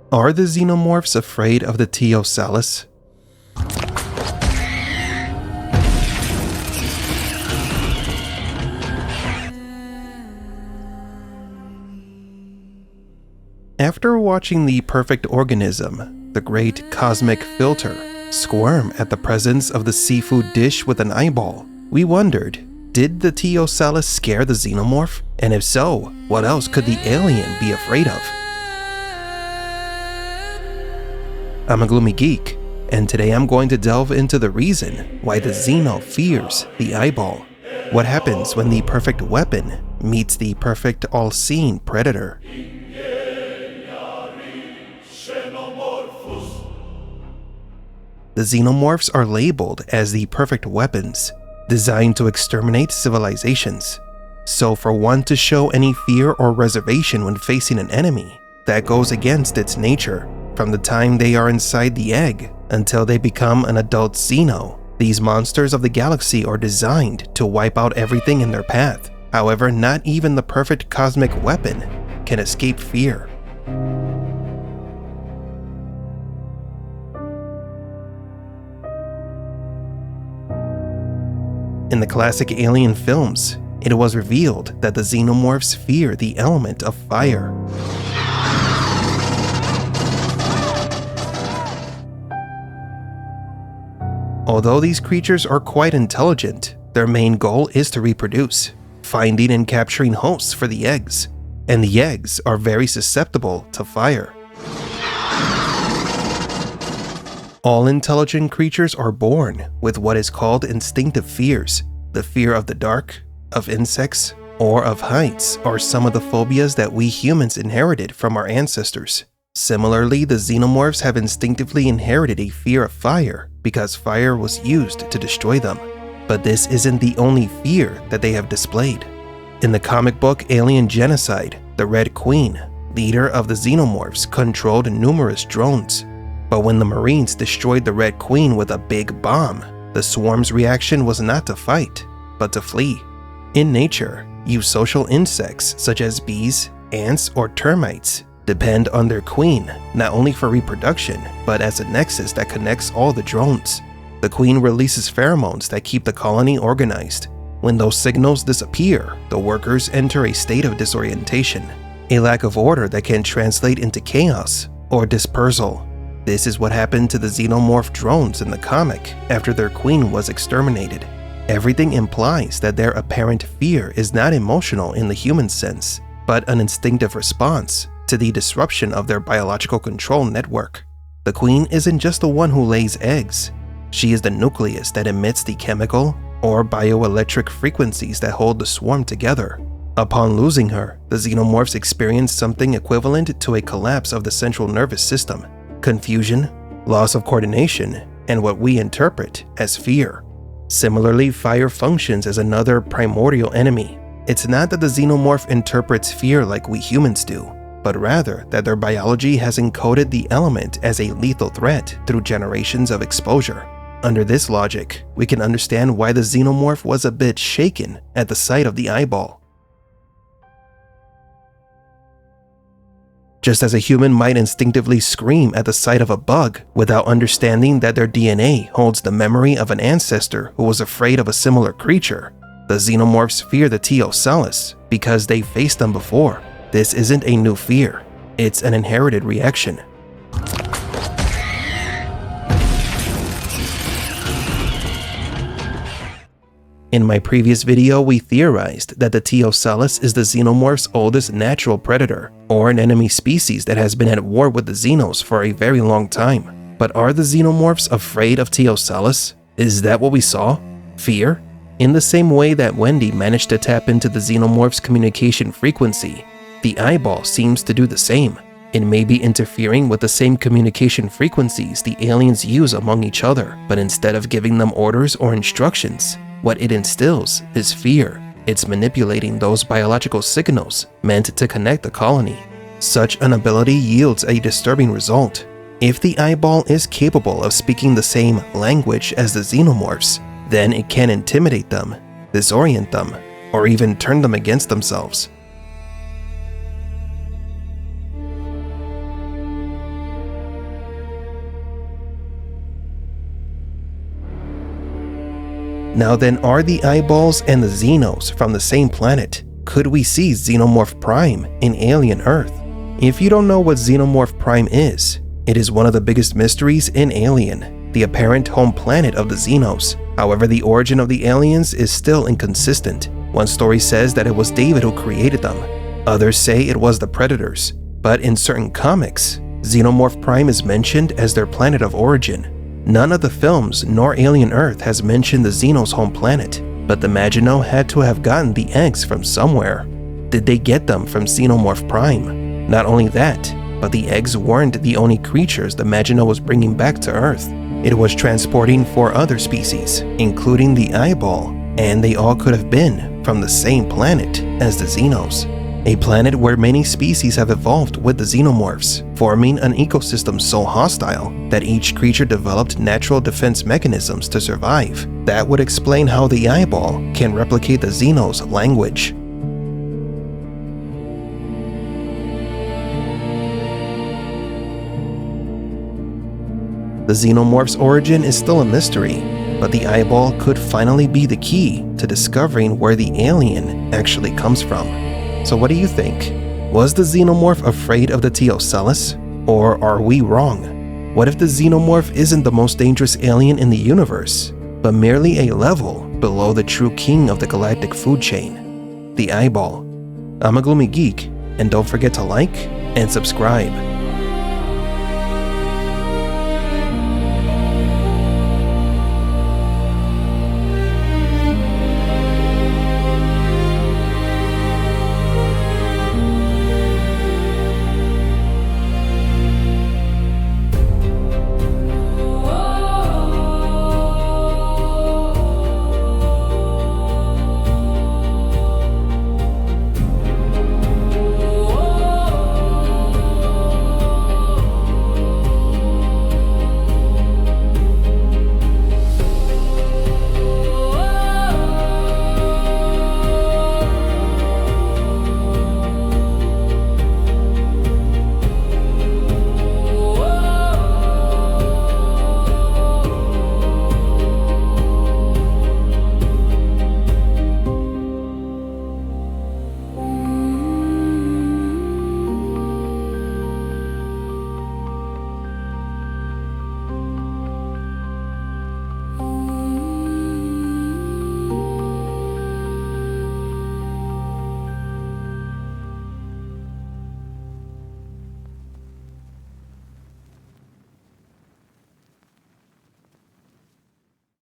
Are the Xenomorphs afraid of the teioalis? After watching the perfect organism, the great cosmic filter, squirm at the presence of the seafood dish with an eyeball, we wondered, did the teioalis scare the Xenomorph? And if so, what else could the alien be afraid of? I'm a Gloomy Geek, and today I'm going to delve into the reason why the Xeno fears the eyeball. What happens when the perfect weapon meets the perfect all-seeing predator? The Xenomorphs are labeled as the perfect weapons, designed to exterminate civilizations. So for one to show any fear or reservation when facing an enemy, that goes against its nature. From the time they are inside the egg until they become an adult Xeno, these monsters of the galaxy are designed to wipe out everything in their path. However, not even the perfect cosmic weapon can escape fear. In the classic Alien films, it was revealed that the Xenomorphs fear the element of fire. Although these creatures are quite intelligent, their main goal is to reproduce, finding and capturing hosts for the eggs, and the eggs are very susceptible to fire. All intelligent creatures are born with what is called instinctive fears. The fear of the dark, of insects, or of heights are some of the phobias that we humans inherited from our ancestors. Similarly, the Xenomorphs have instinctively inherited a fear of fire because fire was used to destroy them. But this isn't the only fear that they have displayed. In the comic book Alien Genocide, the Red Queen, leader of the Xenomorphs, controlled numerous drones. But when the Marines destroyed the Red Queen with a big bomb, the swarm's reaction was not to fight, but to flee. In nature, eusocial insects such as bees, ants, or termites depend on their queen not only for reproduction, but as a nexus that connects all the drones. The queen releases pheromones that keep the colony organized. When those signals disappear, the workers enter a state of disorientation, a lack of order that can translate into chaos or dispersal. This is what happened to the Xenomorph drones in the comic after their queen was exterminated. Everything implies that their apparent fear is not emotional in the human sense, but an instinctive response to the disruption of their biological control network. The queen isn't just the one who lays eggs. She is the nucleus that emits the chemical or bioelectric frequencies that hold the swarm together. Upon losing her, the Xenomorphs experience something equivalent to a collapse of the central nervous system, confusion, loss of coordination, and what we interpret as fear. Similarly, fire functions as another primordial enemy. It's not that the Xenomorph interprets fear like we humans do, but rather that their biology has encoded the element as a lethal threat through generations of exposure. Under this logic, we can understand why the Xenomorph was a bit shaken at the sight of the eyeball. Just as a human might instinctively scream at the sight of a bug without understanding that their DNA holds the memory of an ancestor who was afraid of a similar creature, the Xenomorphs fear the teioalis because they faced them before. This isn't a new fear, it's an inherited reaction. In my previous video, we theorized that the teioalis is the Xenomorph's oldest natural predator, or an enemy species that has been at war with the Xenos for a very long time. But are the Xenomorphs afraid of teioalis? Is that what we saw? Fear? In the same way that Wendy managed to tap into the Xenomorph's communication frequency, the eyeball seems to do the same. It may be interfering with the same communication frequencies the aliens use among each other, but instead of giving them orders or instructions, what it instills is fear. It's manipulating those biological signals meant to connect the colony. Such an ability yields a disturbing result. If the eyeball is capable of speaking the same language as the Xenomorphs, then it can intimidate them, disorient them, or even turn them against themselves. Now then, are the eyeballs and the Xenos from the same planet? Could we see Xenomorph Prime in alien Earth? If you don't know what Xenomorph Prime is, it is one of the biggest mysteries in Alien, the apparent home planet of the Xenos. However, the origin of the aliens is still inconsistent. One story says that it was David who created them. Others say it was the Predators. But in certain comics, Xenomorph Prime is mentioned as their planet of origin. None of the films nor Alien Earth has mentioned the Xenos' home planet, but the Maginot had to have gotten the eggs from somewhere. Did they get them from Xenomorph Prime? Not only that, but the eggs weren't the only creatures the Maginot was bringing back to Earth. It was transporting 4 other species, including the eyeball, and they all could have been from the same planet as the Xenos. A planet where many species have evolved with the Xenomorphs, forming an ecosystem so hostile that each creature developed natural defense mechanisms to survive. That would explain how the eyeball can replicate the Xenos' language. The Xenomorph's origin is still a mystery, but the eyeball could finally be the key to discovering where the alien actually comes from. So what do you think? Was the Xenomorph afraid of the Ocellus? Or are we wrong? What if the Xenomorph isn't the most dangerous alien in the universe, but merely a level below the true king of the galactic food chain, the eyeball? I'm a Gloomy Geek, and don't forget to like and subscribe.